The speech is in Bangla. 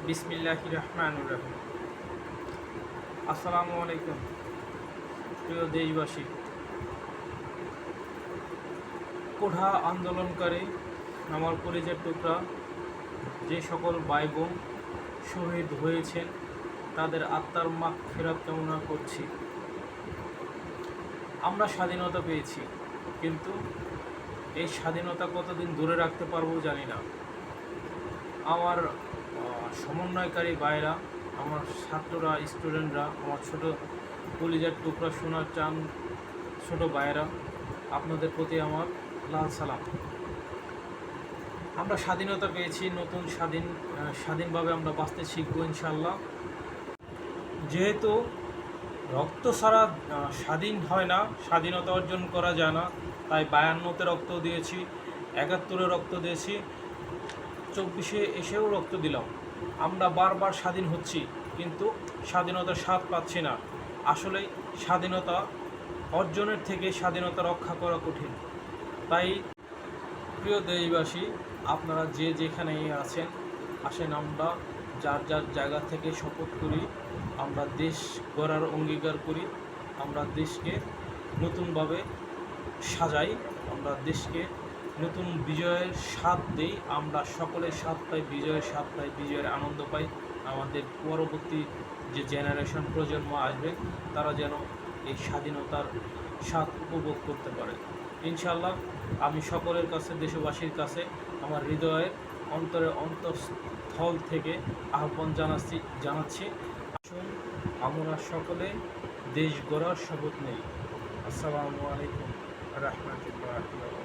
বিসমিল্লাহির রহমানির রহিম। আসসালামু আলাইকুম প্রিয় দেশবাসী। কোঠা আন্দোলনকারী আমার কলিজার টুকরা যে সকল ভাই বোন শহীদ হয়েছেন তাদের আত্মার মাগফিরাত কামনা করছি। আমরা স্বাধীনতা পেয়েছি, কিন্তু এই স্বাধীনতা কতদিন ধরে রাখতে পারবো জানি না। আমার সমন্বয়কারী ভাইরা, আমার ছাত্ররা, স্টুডেন্টরা, আমার ছোট কলিজার টুকরা শোনার চান ছোট ভাইরা, আপনাদের প্রতি আমার লাল সালাম। আমরা স্বাধীনতা পেয়েছি, নতুন স্বাধীনভাবে আমরা বাঁচতে শিখবো ইনশাল্লাহ। যেহেতু রক্ত ছাড়া স্বাধীন হয় না, স্বাধীনতা অর্জন করা যায় না, তাই 52-তে রক্ত দিয়েছি, 71-এ রক্ত দিয়েছি, 24-এ এসেও রক্ত দিলাম। আমরা বারবার স্বাধীন হচ্ছি, কিন্তু স্বাধীনতার স্বাদ পাচ্ছি না। আসলে স্বাধীনতা অর্জনের থেকে স্বাধীনতা রক্ষা করা কঠিন। তাই প্রিয় দেশবাসী, আপনারা যে যেখানেই আছেন, আসেন আমরা যার যার জায়গা থেকে শপথ করি, আমরা দেশ গড়ার অঙ্গীকার করি, আমরা দেশকে নতুনভাবে সাজাই, আমরা দেশকে নতুন বিজয়ের স্বাদ দিই। আমরা সকলের স্বাদ পাই, বিজয়ের স্বাদ পাই, বিজয়ের আনন্দ পাই। আমাদের পরবর্তী যে জেনারেশন প্রজন্ম আসবে, তারা যেন এই স্বাধীনতার স্বাদ উপভোগ করতে পারে। ইনশাল্লাহ আমি সকলের কাছে, দেশবাসীর কাছে আমার হৃদয়ের অন্তঃস্থল থেকে আহ্বান জানাচ্ছি, আসুন আমরা সকলে দেশ গড়ার শপথ নেই। আসসালামু আলাইকুম রহমতুল্লাহ।